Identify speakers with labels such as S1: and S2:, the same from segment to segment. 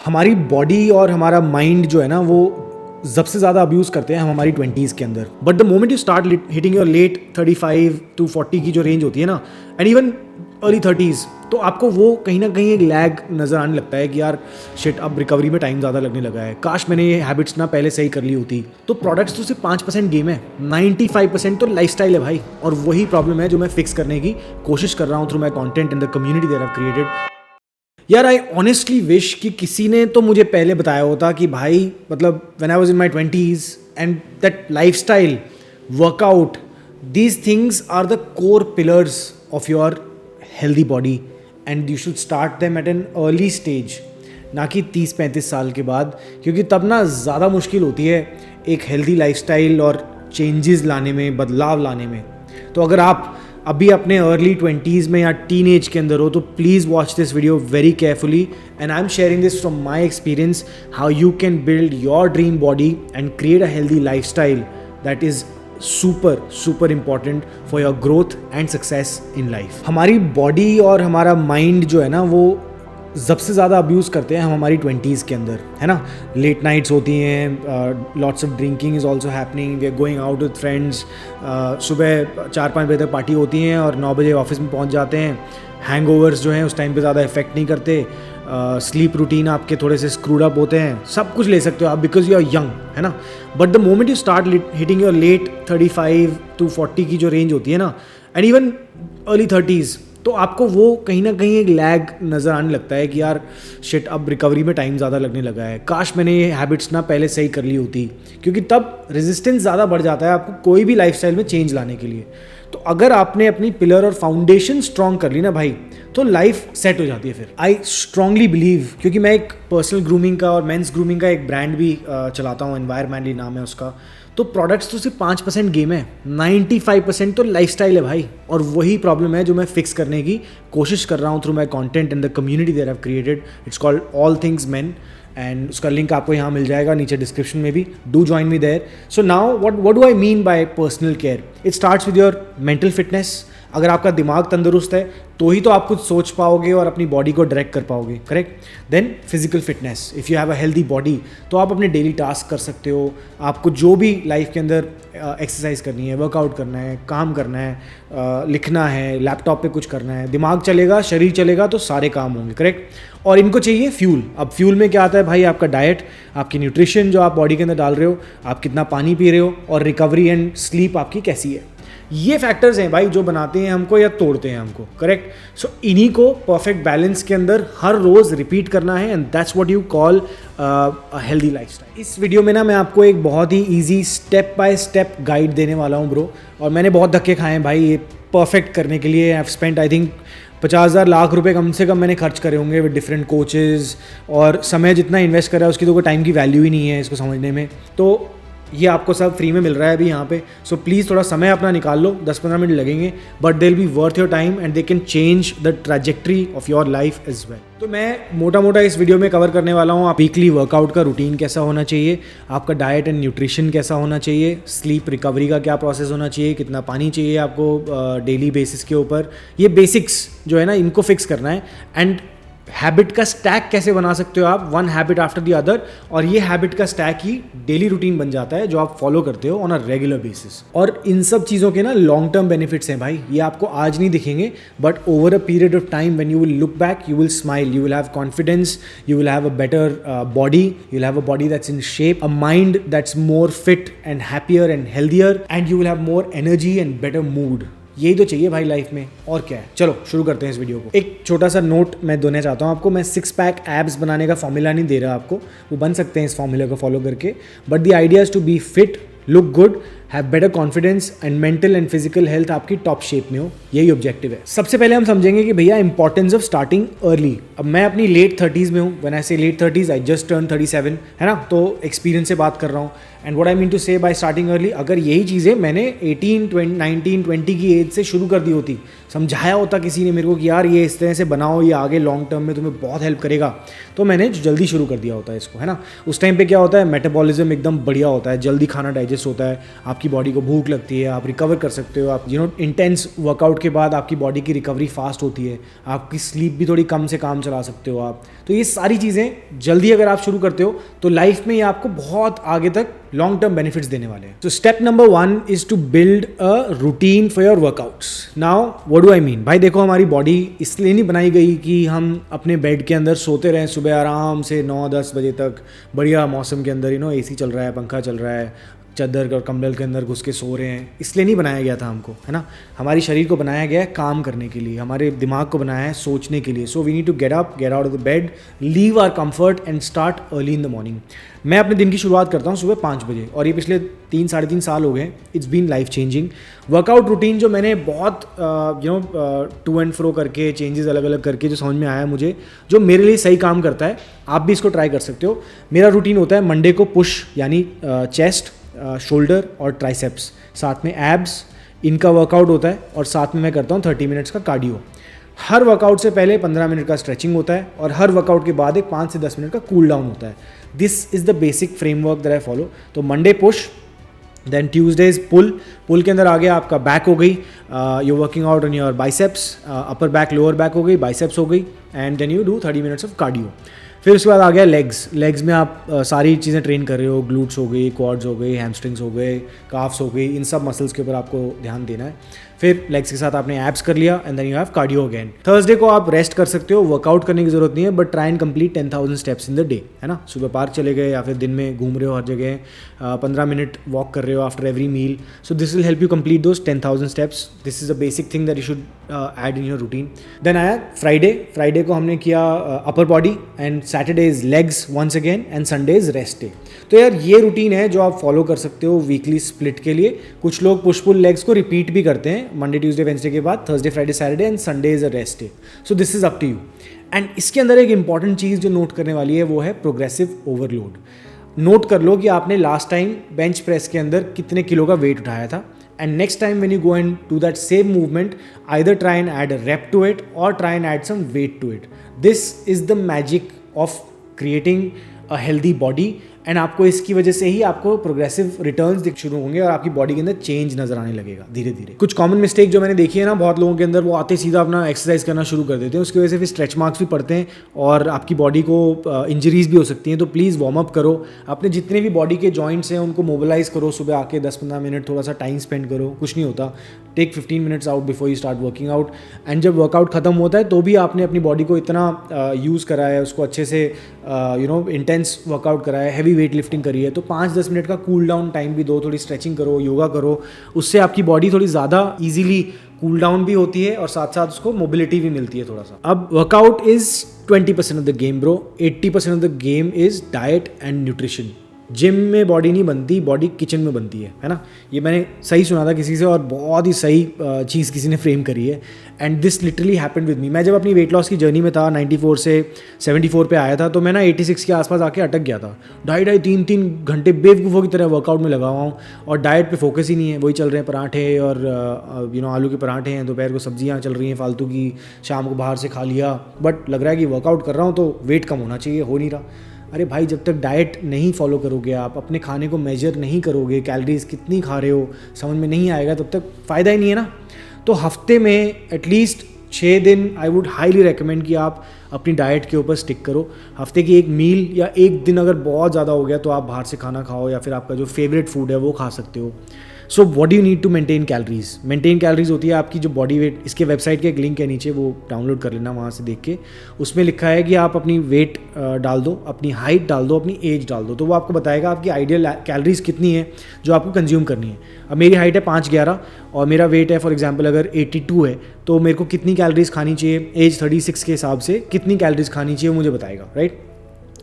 S1: हमारी बॉडी और हमारा माइंड जो है ना वो सबसे ज़्यादा अब्यूज़ करते हैं हम हमारी 20s के अंदर. But the moment you start hitting your late 35 to 40 की जो रेंज होती है ना, एंड इवन अर्ली 30s, तो आपको वो कहीं ना कहीं एक लैग नज़र आने लगता है कि यार शिट, अब रिकवरी में टाइम ज़्यादा लगने लगा है, काश मैंने ये हैबिट्स ना पहले सही कर ली होती. तो प्रोडक्ट्स तो सिर्फ 5% गेम है, 95% तो लाइफस्टाइल है भाई. और वही प्रॉब्लम है जो मैं फिक्स करने की कोशिश कर रहा हूँ through my content in the community that I have created. यार आई ऑनेस्टली विश कि किसी ने तो मुझे पहले बताया होता कि भाई मतलब when I was in my 20s and that lifestyle, workout, these things are the core pillars of your healthy body and you should start them at an early stage, ना कि 30-35 साल के बाद, क्योंकि तब ना ज़्यादा मुश्किल होती है एक हेल्दी लाइफस्टाइल और चेंजेस लाने में, बदलाव लाने में. तो अगर आप अभी अपने अर्ली 20s में या टीन एज के अंदर हो तो please watch this video very carefully, and I am sharing this from my experience how you can build your dream body and create a healthy lifestyle that is super important for your growth and success in life. हमारी body और हमारा mind जो है ना वो सबसे ज़्यादा abuse करते हैं हम हमारी 20s के अंदर, है ना. लेट नाइट्स होती हैं, lots of drinking is also happening, we are going out with friends, सुबह 4-5 बजे तक पार्टी होती हैं और 9 बजे ऑफिस में पहुंच जाते हैं. हैंगओवर्स जो हैं उस टाइम पे ज़्यादा इफेक्ट नहीं करते. स्लीप रूटीन आपके थोड़े से स्क्रूड अप होते हैं. सब कुछ ले सकते हो आप बिकॉज यू आर यंग, है ना. But the moment you start hitting your late 35 to 40 की जो रेंज होती है ना, एंड इवन अर्ली 30s, तो आपको वो कहीं ना कहीं एक लैग नज़र आने लगता है कि यार शिट, अब रिकवरी में टाइम ज़्यादा लगने लगा है, काश मैंने ये हैबिट्स ना पहले सही कर ली होती, क्योंकि तब रेजिस्टेंस ज़्यादा बढ़ जाता है आपको कोई भी लाइफस्टाइल में चेंज लाने के लिए. तो अगर आपने अपनी पिलर और फाउंडेशन स्ट्रॉन्ग कर ली ना भाई, तो लाइफ सेट हो जाती है फिर. आई स्ट्रांगली बिलीव, क्योंकि मैं एक पर्सनल ग्रूमिंग का और मेंस ग्रूमिंग का एक ब्रांड भी चलाता हूँ, एनवायरमेंटली नाम है उसका. तो प्रोडक्ट्स तो सिर्फ 5% गेम है, 95% तो लाइफस्टाइल है भाई. और वही प्रॉब्लम है जो मैं फिक्स करने की कोशिश कर रहा हूँ through my content in the community that I have created. It's called all things men, and उसका लिंक आपको यहाँ मिल जाएगा नीचे डिस्क्रिप्शन में भी. Do join me there. So now what do I mean by personal care? It starts with your mental fitness. अगर आपका दिमाग तंदुरुस्त है तो ही तो आप कुछ सोच पाओगे और अपनी बॉडी को डायरेक्ट कर पाओगे, correct. Then physical fitness, if you have a healthy body तो आप अपने डेली टास्क कर सकते हो. आपको जो भी लाइफ के अंदर एक्सरसाइज करनी है, वर्कआउट करना है, काम करना है, लिखना है, लैपटॉप पे कुछ करना है, दिमाग चलेगा, शरीर चलेगा तो सारे काम होंगे, करेक्ट. और इनको चाहिए फ्यूल. अब फ्यूल में क्या आता है भाई? आपका डाइट, आपकी न्यूट्रिशन जो आप बॉडी के अंदर डाल रहे हो, आप कितना पानी पी रहे हो, और रिकवरी एंड स्लीप आपकी कैसी है. ये फैक्टर्स हैं भाई जो बनाते हैं हमको या तोड़ते हैं हमको, करेक्ट. सो इन्हीं को परफेक्ट बैलेंस के अंदर हर रोज़ रिपीट करना है, and that's what you call a healthy lifestyle. इस वीडियो में ना मैं आपको एक बहुत ही easy step by step guide देने वाला हूँ ब्रो. और मैंने बहुत धक्के खाए हैं भाई ये परफेक्ट करने के लिए. I have spent I think 50,000 lakh रुपए कम से कम मैंने खर्च करे होंगे विद डिफरेंट कोचेज़, और समय जितना इन्वेस्ट करा है उसकी तो कोई टाइम की वैल्यू ही नहीं है इसको समझने में. तो ये आपको सब फ्री में मिल रहा है अभी यहाँ पे. सो प्लीज़ थोड़ा समय अपना निकाल लो, 10-15 मिनट लगेंगे, but they will be worth your time and they can change the trajectory of your life as well. तो मैं मोटा इस वीडियो में कवर करने वाला हूँ आप वीकली वर्कआउट का रूटीन कैसा होना चाहिए, आपका डाइट एंड न्यूट्रिशन कैसा होना चाहिए, स्लीप रिकवरी का क्या प्रोसेस होना चाहिए, कितना पानी चाहिए आपको डेली बेसिस के ऊपर. ये बेसिक्स जो है ना इनको फिक्स करना है. एंड हैबिट का स्टैक कैसे बना सकते हो आप, one habit after the other, और ये हैबिट का स्टैक ही डेली रूटीन बन जाता है जो आप फॉलो करते हो ऑन अ रेगुलर बेसिस. और इन सब चीज़ों के ना लॉन्ग टर्म बेनिफिट्स हैं भाई. ये आपको आज नहीं दिखेंगे, but over a period of time when you will look back, you will smile, you will have confidence, you will have a better body, you will have a body that's in shape, a mind that's more fit and happier and healthier, and you will have more energy and better mood. यही तो चाहिए भाई life में, और क्या है. चलो शुरू करते हैं इस वीडियो को. एक छोटा सा नोट मैं देना चाहता हूँ आपको. मैं 6 पैक एब्स बनाने का फॉर्मूला नहीं दे रहा आपको, वो बन सकते हैं इस फॉर्मूला को फॉलो करके, but the idea is to be fit, look good, have better confidence, and mental and physical health आपकी टॉप शेप में हो. यही ऑब्जेक्टिव है. सबसे पहले हम समझेंगे कि भैया इंपॉर्टेंस ऑफ स्टार्टिंग अर्ली. अब मैं अपनी लेट 30s में हूँ. व्हेन आई से late 30s, I just turn 37, है ना. तो एक्सपीरियंस से बात कर रहा हूँ. And what I mean to say by starting early, अगर यही चीज़ें मैंने 18, 19, 20 की एज से शुरू कर दी होती, समझाया होता किसी ने मेरे को कि यार ये इस तरह से बनाओ, ये आगे लॉन्ग टर्म में तुम्हें बहुत हेल्प करेगा, तो मैंने जल्दी शुरू कर दिया होता है इसको, है ना. उस टाइम पे क्या होता है, मेटाबॉलिज्म एकदम बढ़िया होता है, जल्दी खाना डाइजेस्ट होता है, आप आपकी बॉडी को भूख लगती है, आप रिकवर कर सकते हो, आप इंटेंस वर्कआउट के बाद आपकी बॉडी की रिकवरी फास्ट होती है, आपकी स्लीप भी थोड़ी कम से काम चला सकते हो आप। तो ये सारी चीज़ें जल्दी अगर आप शुरू करते हो तो लाइफ में ये आपको बहुत आगे तक लॉन्ग टर्म बेनिफिट्स देने वाले हैं। तो step number 1 is to build a routine for your workouts. Now what do I mean, भाई देखो हमारी बॉडी इसलिए नहीं बनाई गई कि हम अपने बेड के अंदर सोते रहें सुबह आराम से 9-10 बजे तक बढ़िया मौसम के अंदर, एसी चल रहा है, पंखा चल रहा है, चादर और कंबल के अंदर घुस के सो रहे हैं। इसलिए नहीं बनाया गया था हमको, है ना। हमारी शरीर को बनाया गया है काम करने के लिए, हमारे दिमाग को बनाया है सोचने के लिए। So we need to get up, get out of the bed, leave our comfort and start early in the morning. मैं अपने दिन की शुरुआत करता हूँ सुबह 5 बजे और ये पिछले 3-3.5 साल हो गए। It's been life changing. Workout routine जो मैंने बहुत टू एंड फ्रो करके, चेंजेस अलग अलग करके जो समझ में आया मुझे, जो मेरे लिए सही काम करता है, आप भी इसको ट्राई कर सकते हो। मेरा रूटीन होता है मंडे को पुश यानी चेस्ट, शोल्डर और ट्राइसेप्स, साथ में एब्स, इनका वर्कआउट होता है और साथ में मैं करता हूँ 30 मिनट्स का कार्डियो। हर वर्कआउट से पहले 15 मिनट का स्ट्रेचिंग होता है और हर वर्कआउट के बाद एक 5 से 10 मिनट का कूल डाउन होता है। This is the basic framework that I follow. तो Monday push, then Tuesday's pull के अंदर आ गया आपका बैक हो गई, you working out on your biceps, upper back lower back हो गई, बाइसेप्स हो गई, and then you do 30 minutes of cardio. फिर उसके बाद आ गया लेग्स में आप सारी चीज़ें ट्रेन कर रहे हो, ग्लूट्स हो गई, क्वाड्स हो गई, हैमस्ट्रिंग्स हो गए, काफ्स हो गई, इन सब मसल्स के ऊपर आपको ध्यान देना है। फिर लेग्स के साथ आपने एब्स कर लिया and then you have cardio again. Thursday को आप रेस्ट कर सकते हो, वर्कआउट करने की जरूरत नहीं है, but try and complete 10,000 steps in the day, है ना। सुबह पार्क चले गए या फिर दिन में घूम रहे हो हर जगह, 15 मिनट वॉक कर रहे हो after every meal. So this will help you complete those 10,000 steps. This is a basic thing that you should add in your routine. Then आया फ्राइडे को हमने किया upper body and Saturday is legs once again and Sunday is rest day. तो यार ये routine है जो आप फॉलो कर सकते हो वीकली स्प्लिट के लिए। कुछ लोग पुश पुल लेग्स को रिपीट भी करते हैं मंडे ट्यूसडे वेंसडे के बाद, Thursday Friday Saturday and Sunday is a rest day. So this is up to you. And इसके अंदर एक इंपॉर्टेंट चीज़ जो नोट करने वाली है वो है प्रोग्रेसिव ओवरलोड। नोट कर लो कि आपने लास्ट टाइम बेंच प्रेस के अंदर कितने किलो का वेट उठाया था, and next time when you go and do that same movement, either try and add a rep to it or try and add some weight to it. This is the magic of creating a healthy body and आपको इसकी वजह से ही आपको progressive returns दिख शुरू होंगे और आपकी बॉडी के अंदर चेंज नजर आने लगेगा धीरे धीरे। कुछ कॉमन मिस्टेक जो मैंने देखी है ना बहुत लोगों के अंदर, वो आते सीधा अपना एक्सरसाइज करना शुरू कर देते हैं, उसकी वजह से फिर स्ट्रेच मार्क्स भी पड़ते हैं और आपकी बॉडी को इंजरीज भी हो सकती हैं। तो प्लीज़ वार्म अप करो, अपने जितने भी बॉडी के जॉइंट्स हैं उनको मोबिलाइज करो, सुबह आके 10-15 मिनट थोड़ा सा टाइम स्पेंड करो, कुछ नहीं होता। Take 15 minutes out before you start working out. And जब वर्कआउट खत्म होता है तो भी आपने अपनी बॉडी को इतना यूज़ करा है, उसको अच्छे से इंटेंस वर्कआउट करा है, हैवी वेट लिफ्टिंग करी है, तो 5-10 मिनट का कूल डाउन टाइम भी दो, थोड़ी स्ट्रेचिंग करो, योगा करो, उससे आपकी बॉडी थोड़ी ज़्यादा ईजिली कूल डाउन भी होती है और साथ साथ उसको मोबिलिटी भी मिलती है थोड़ा सा। अब workout is 20% of the game bro, 80% of the game is diet and nutrition. Gym में बॉडी नहीं बनती, बॉडी किचन में बनती है ना। ये मैंने सही सुना था किसी से और बहुत ही सही चीज़ किसी ने फ्रेम करी है। And this literally happened with me. मैं जब अपनी वेट लॉस की जर्नी में था, 94 से 74 पे आया था, तो मैं ना 86 के आसपास आके अटक गया था। 2.5-3 घंटे बेवकूफ़ों की तरह वर्कआउट में लगा हुआ हूँ और डाइट पे फोकस ही नहीं है। वही चल रहे हैं पराठे और आलू के पराठे हैं, दोपहर को सब्जियाँ चल रही हैं फालतू की, शाम को बाहर से खा लिया, बट लग रहा है कि वर्कआउट कर रहा हूँ तो वेट कम होना चाहिए, हो नहीं रहा। अरे भाई, जब तक डाइट नहीं फॉलो करोगे, आप अपने खाने को मेजर नहीं करोगे, कैलोरीज कितनी खा रहे हो समझ में नहीं आएगा, तब तक फ़ायदा ही नहीं है ना। तो हफ्ते में एटलीस्ट 6 दिन आई वुड हाईली रेकमेंड कि आप अपनी डाइट के ऊपर स्टिक करो। हफ्ते की एक मील या एक दिन अगर बहुत ज़्यादा हो गया तो आप बाहर से खाना खाओ या फिर आपका जो फेवरेट फूड है वो खा सकते हो। So what you need to maintain calories. Maintain calories होती है आपकी जो बॉडी वेट। इसके वेबसाइट के एक लिंक है नीचे, वो डाउनलोड कर लेना वहाँ से देख के। उसमें लिखा है कि आप अपनी वेट डाल दो, अपनी हाइट डाल दो, अपनी एज डाल दो, तो वो आपको बताएगा आपकी आइडियल कैलोरीज कितनी है जो आपको कंज्यूम करनी है। अब मेरी हाइट है 5'11" और मेरा वेट है फॉर एग्जांपल अगर 82 है, तो मेरे को कितनी कैलोरीज खानी चाहिए एज 36 के हिसाब से, कितनी कैलोरीज खानी चाहिए वो मुझे बताएगा, राइट।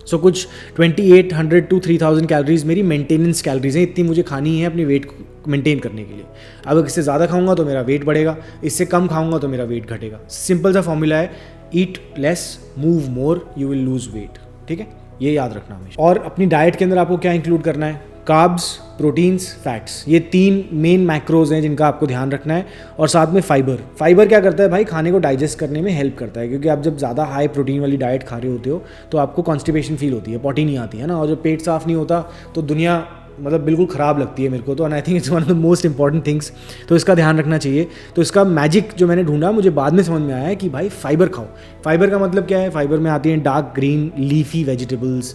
S1: सो कुछ 2800 to 3000 कैलोरीज मेरी मेंटेनेंस कैलोरीज हैं, इतनी मुझे खानी है अपनी वेट को मेंटेन करने के लिए। अब इससे ज़्यादा खाऊंगा तो मेरा वेट बढ़ेगा, इससे कम खाऊंगा तो मेरा वेट घटेगा। सिंपल सा फॉर्मूला है, eat less move more, you will lose weight. ठीक है, ये याद रखना हमेशा। और अपनी डाइट के अंदर आपको क्या इंक्लूड करना है? कार्ब्स, प्रोटीन्स, फैट्स, ये 3 मेन मैक्रोज हैं जिनका आपको ध्यान रखना है। और साथ में फाइबर क्या करता है भाई? खाने को डाइजेस्ट करने में हेल्प करता है, क्योंकि आप जब ज़्यादा हाई प्रोटीन वाली डाइट खा रहे होते हो तो आपको कॉन्स्टिपेशन फील होती है, पॉटी नहीं आती है ना। और जब पेट साफ नहीं होता तो दुनिया मतलब बिल्कुल ख़राब लगती है मेरे को तो, and I think it's one of the most important things, तो इसका ध्यान रखना चाहिए। तो इसका मैजिक जो मैंने ढूंढा मुझे बाद में समझ में आया है कि भाई फाइबर खाओ। फाइबर का मतलब क्या है? फाइबर में आती हैं डार्क ग्रीन लीफी वेजिटेबल्स,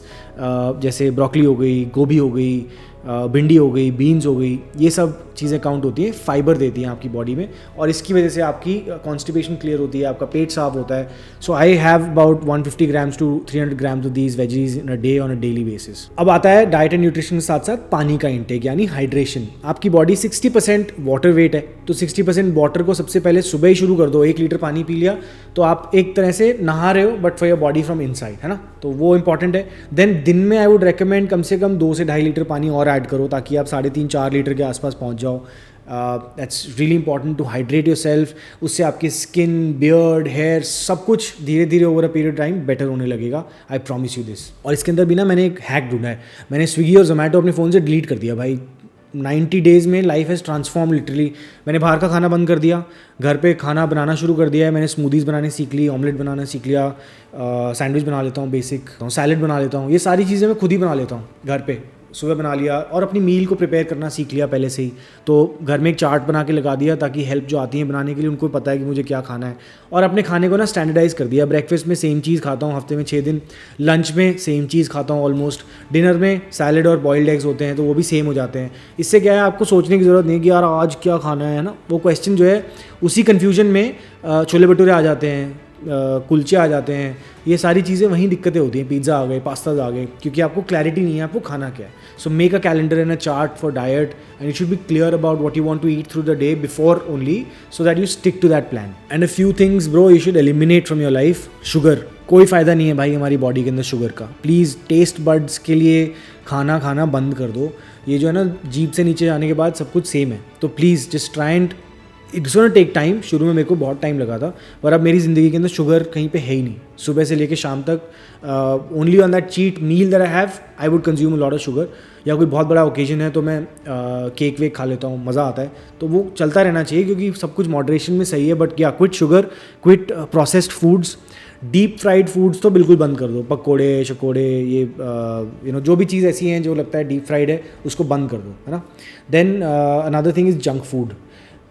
S1: जैसे ब्रोकली हो गई, गोभी हो गई, भिंडी हो गई, बीन्स हो गई, ये सब चीज़ें काउंट होती हैं, फाइबर देती हैं आपकी बॉडी में, और इसकी वजह से आपकी कॉन्स्टिपेशन क्लियर होती है, आपका पेट साफ होता है। So I have about 150 grams to 300 grams of these veggies in a day on a daily basis. अब आता है डाइट एंड न्यूट्रिशन के साथ साथ पानी का इंटेक यानी हाइड्रेशन। आपकी बॉडी 60% वाटर वेट है, तो 60% वाटर को सबसे पहले सुबह ही शुरू कर दो। 1 लीटर पानी पी लिया तो आप एक तरह से नहा रहे हो, but for your body from inside, है ना, तो वो इंपॉर्टेंट है। देन दिन में आई वुड रेकमेंड कम से कम 2 से 2.5 लीटर पानी और ऐड करो ताकि आप 3.5-4 लीटर के आसपास पहुंच जाओ। That's really important to hydrate yourself. उससे आपकी स्किन, बियर्ड, हेयर सब कुछ धीरे धीरे over a period time better होने लगेगा, आई प्रॉमिस यू दिस। और इसके अंदर भी ना मैंने एक हैक ढूंढा है, मैंने स्विगी और जोमेटो अपने फ़ोन से डिलीट कर दिया भाई। 90 डेज़ में लाइफ हैज़ ट्रांसफॉर्म लिटरली। मैंने बाहर का खाना बंद कर दिया, घर पे खाना बनाना शुरू कर दिया है। मैंने स्मूदीज़ बनाने सीख ली, ऑमलेट बनाना सीख लिया, सैंडविच बना लेता हूँ, बेसिक सैलड बना लेता हूँ। ये सारी चीज़ें मैं खुद ही बना लेता हूँ घर पे, सुबह बना लिया, और अपनी मील को प्रिपेयर करना सीख लिया पहले से ही। तो घर में एक चार्ट बना के लगा दिया ताकि हेल्प जो आती है बनाने के लिए उनको पता है कि मुझे क्या खाना है। और अपने खाने को ना स्टैंडर्डाइज कर दिया। ब्रेकफास्ट में सेम चीज़ खाता हूँ हफ्ते में 6 दिन, लंच में सेम चीज़ खाता हूँ ऑलमोस्ट, डिनर में सैलड और बॉइल्ड एग्स होते हैं तो वो भी सेम हो जाते हैं। इससे क्या है, आपको सोचने की ज़रूरत नहीं कि यार आज क्या खाना है ना, वो क्वेश्चन जो है उसी कन्फ्यूजन में छोले भटूरे आ जाते हैं, कुलचे आ जाते हैं, ये सारी चीज़ें वहीं दिक्कतें होती हैं। पिज़्ज़ा आ गए, पास्ताज आ गए, क्योंकि आपको क्लैरिटी नहीं है आपको खाना क्या है। So make a calendar and a chart for diet and you should be clear about what you want to eat through the day before only, so that you stick to that plan. And a few things bro you should eliminate from your life. Sugar, कोई फ़ायदा नहीं है भाई हमारी body के अंदर sugar का। Please taste buds के लिए खाना खाना बंद कर दो। ये जो है ना, जीभ से नीचे जाने के बाद सब कुछ सेम है, तो please just try and it's gonna take time. शुरू में मेरे को बहुत टाइम लगा था, पर अब मेरी ज़िंदगी के अंदर शुगर कहीं पे है ही नहीं। सुबह से लेके शाम तक only on that cheat meal that I have I would consume a lot of sugar. या कोई बहुत बड़ा ओकेजन है तो मैं केक वेक खा लेता हूँ, मज़ा आता है। तो वो चलता रहना चाहिए क्योंकि सब कुछ मॉडरेशन में सही है। बट या quit sugar, quit processed foods, deep fried foods तो बिल्कुल बंद कर दो। पकोड़े शकोड़े, ये जो भी चीज़ ऐसी हैं जो लगता है डीप फ्राइड है उसको बंद कर दो, है ना। Then another thing is junk food.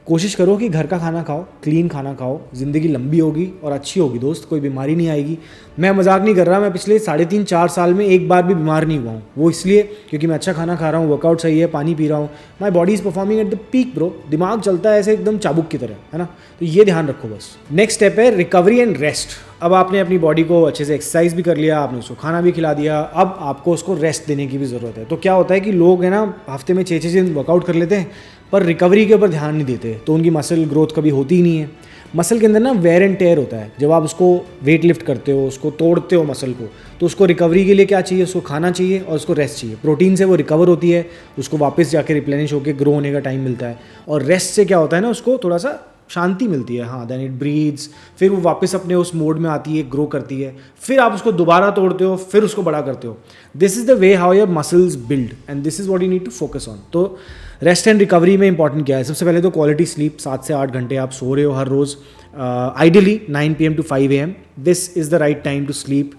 S1: कोशिश करो कि घर का खाना खाओ, क्लीन खाना खाओ, ज़िंदगी लंबी होगी और अच्छी होगी दोस्त, कोई बीमारी नहीं आएगी। मैं मजाक नहीं कर रहा, मैं पिछले 3.5-4 साल में एक बार भी बीमार नहीं हुआ हूँ। वो इसलिए क्योंकि मैं अच्छा खाना खा रहा हूँ, वर्कआउट सही है, पानी पी रहा हूँ, my body is performing at the peak bro. दिमाग चलता है ऐसे एकदम चाबुक की तरह, है ना। तो ये ध्यान रखो बस। नेक्स्ट स्टेप है रिकवरी एंड रेस्ट। अब आपने अपनी बॉडी को अच्छे से एक्सरसाइज भी कर लिया, आपने उसको खाना भी खिला दिया, अब आपको उसको रेस्ट देने की भी ज़रूरत है। तो क्या होता है कि लोग है ना हफ्ते में 6-6 दिन वर्कआउट कर लेते हैं पर रिकवरी के ऊपर ध्यान नहीं देते, तो उनकी मसल ग्रोथ कभी होती ही नहीं है। मसल के अंदर ना वेयर एंड टेयर होता है। जब आप उसको वेट लिफ्ट करते हो, उसको तोड़ते हो मसल को, तो उसको रिकवरी के लिए क्या चाहिए? उसको खाना चाहिए और उसको रेस्ट चाहिए। प्रोटीन से वो रिकवर होती है, उसको वापस जाके रिप्लेनिश होकर ग्रो होने का टाइम मिलता है। और रेस्ट से क्या होता है ना, उसको थोड़ा सा शांति मिलती है। हाँ, देन इट ब्रीथ्स, फिर वो वापस अपने उस मोड में आती है, ग्रो करती है, फिर आप उसको दोबारा तोड़ते हो, फिर उसको बड़ा करते हो। This is the way how your muscles build and this is what you need to focus on. तो रेस्ट एंड रिकवरी में इंपॉर्टेंट क्या है? सबसे पहले तो क्वालिटी स्लीप, 7 से 8 घंटे आप सो रहे हो हर रोज़, ideally 9 PM to 5 AM, this is the right time to sleep.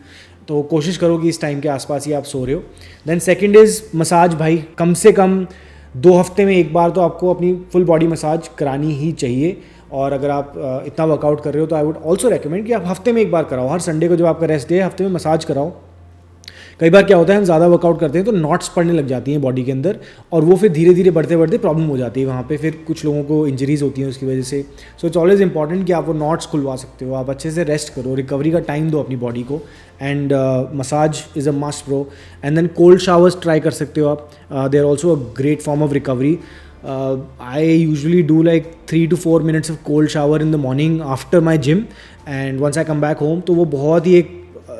S1: तो कोशिश करो कि इस टाइम के आसपास ही आप सो रहे हो। Then second is massage. भाई कम से कम 2 हफ्ते में एक बार तो आपको अपनी फुल बॉडी मसाज करानी ही चाहिए। और अगर आप इतना वर्कआउट कर रहे हो तो आई वुड ऑल्सो रेकमेंड कि आप हफ्ते में एक बार कराओ। हर संडे को जब आपका रेस्ट डे है, हफ्ते में मसाज कराओ। कई बार क्या होता है, हम ज़्यादा वर्कआउट करते हैं तो नॉट्स पड़ने लग जाती हैं बॉडी के अंदर, और वो फिर धीरे धीरे बढ़ते बढ़ते प्रॉब्लम हो जाती है वहाँ पे, फिर कुछ लोगों को इंजरीज होती हैं उसकी वजह से। सो इट्स ऑलवेज इंपॉर्टेंट कि आप वो नॉट्स खुलवा सकते हो। आप अच्छे से रेस्ट करो, रिकवरी का टाइम दो अपनी बॉडी को, and massage is a must bro. And then cold showers try कर सकते हो आप, they are also a great form of recovery. I usually do like 3 to 4 minutes of cold shower in the morning after my gym, and once I come back home तो वो बहुत ही एक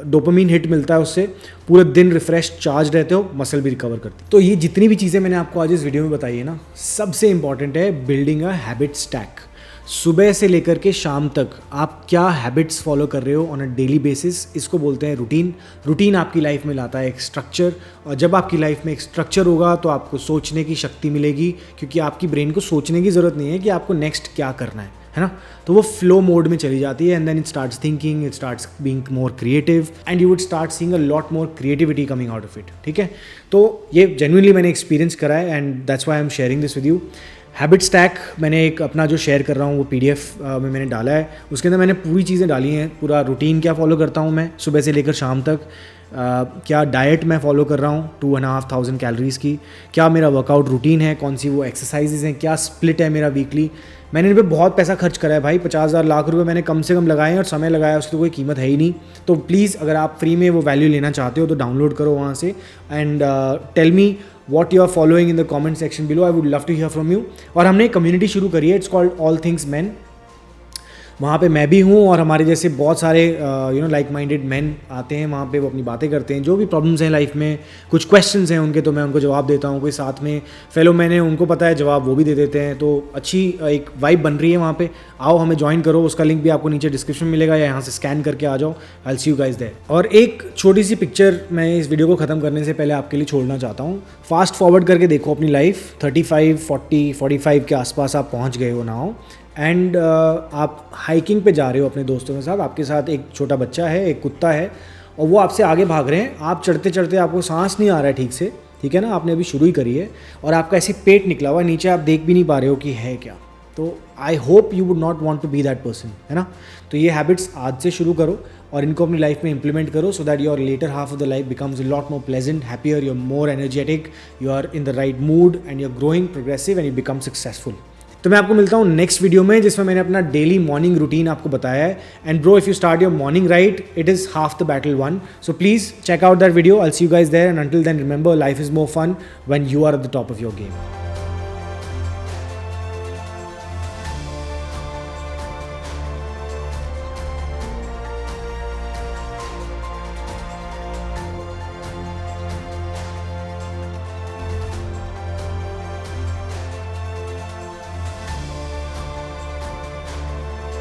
S1: dopamine hit मिलता है उससे, पूरे दिन refresh charge रहते हो, मसल भी रिकवर करती है। तो ये जितनी भी चीज़ें मैंने आपको आज इस वीडियो में बताई है ना, सबसे इंपॉर्टेंट है बिल्डिंग अ हैबिट स्टैक। सुबह से लेकर के शाम तक आप क्या हैबिट्स फॉलो कर रहे हो ऑन अ डेली बेसिस, इसको बोलते हैं रूटीन। रूटीन आपकी लाइफ में लाता है एक स्ट्रक्चर, और जब आपकी लाइफ में एक स्ट्रक्चर होगा तो आपको सोचने की शक्ति मिलेगी, क्योंकि आपकी ब्रेन को सोचने की ज़रूरत नहीं है कि आपको नेक्स्ट क्या करना है। है ना, तो वो फ्लो मोड में चली जाती है and then it starts thinking, it starts being more creative and you would start seeing a lot more creativity coming out of it, ठीक है। तो ये जेन्युइनली मैंने एक्सपीरियंस करा है and that's why I am sharing this with you. Habit stack मैंने एक अपना जो शेयर कर रहा हूँ वो PDF में मैंने डाला है, उसके अंदर मैंने पूरी चीज़ें डाली हैं, पूरा रूटीन क्या फॉलो करता हूँ मैं सुबह से लेकर शाम तक, क्या डाइट मैं फॉलो कर रहा हूँ 2,500 कैलोरीज़ की, क्या मेरा वर्कआउट रूटीन है, कौन सी वो एक्सरसाइजेज हैं, क्या स्प्लिट है मेरा वीकली। मैंने इन पर बहुत पैसा खर्च करा है भाई, 50,000 लाख रुपए मैंने कम से कम लगाए हैं और समय लगाया उसकी तो कोई कीमत है ही नहीं। तो प्लीज़ अगर आप फ्री में वो वैल्यू लेना चाहते हो तो डाउनलोड करो वहाँ से and tell me what you are following in the comment section below. I would love to hear from you. और हमने एक कम्युनिटी शुरू करी है, it's called all things man. वहाँ पे मैं भी हूँ और हमारे जैसे बहुत सारे लाइक माइंडेड मैन आते हैं वहाँ पे, वो अपनी बातें करते हैं, जो भी प्रॉब्लम्स हैं लाइफ में, कुछ क्वेश्चंस हैं उनके तो मैं उनको जवाब देता हूँ, कोई साथ में फेलो मैन है उनको पता है जवाब वो भी दे देते हैं। तो अच्छी एक वाइब बन रही है वहाँ पे, आओ हमें ज्वाइन करो, उसका लिंक भी आपको नीचे डिस्क्रिप्शन में मिलेगा या यहाँ से स्कैन करके आ जाओ। I will see you guys there. और एक छोटी सी पिक्चर मैं इस वीडियो को ख़त्म करने से पहले आपके लिए छोड़ना चाहता हूँ। फास्ट फॉरवर्ड करके देखो अपनी लाइफ, 35, 40, 45 के आसपास आप पहुँच गए हो ना हो एंड आप हाइकिंग पे जा रहे हो अपने दोस्तों के साथ, आपके साथ एक छोटा बच्चा है, एक कुत्ता है और वो आपसे आगे भाग रहे हैं। आप चढ़ते चढ़ते आपको सांस नहीं आ रहा है ठीक से, ठीक है ना, आपने अभी शुरू ही करी है और आपका ऐसे पेट निकला हुआ है, नीचे आप देख भी नहीं पा रहे हो कि है क्या। तो I hope you would not want to be that person, है ना। तो ये हैबिट्स आज से शुरू करो और इनको अपनी लाइफ में इंप्लीमेंट करो so that your latter half of the life becomes a lot more pleasant, happier, you are more energetic, you are in the right mood and you are growing progressive and you become successful. तो मैं आपको मिलता हूँ next video में जिसमें मैंने अपना daily morning routine आपको बताया है। And bro, if you start your morning right, it is half the battle one. So please check out that video. I'll see you guys there, and until then remember, life is more fun when you are at the top of your game.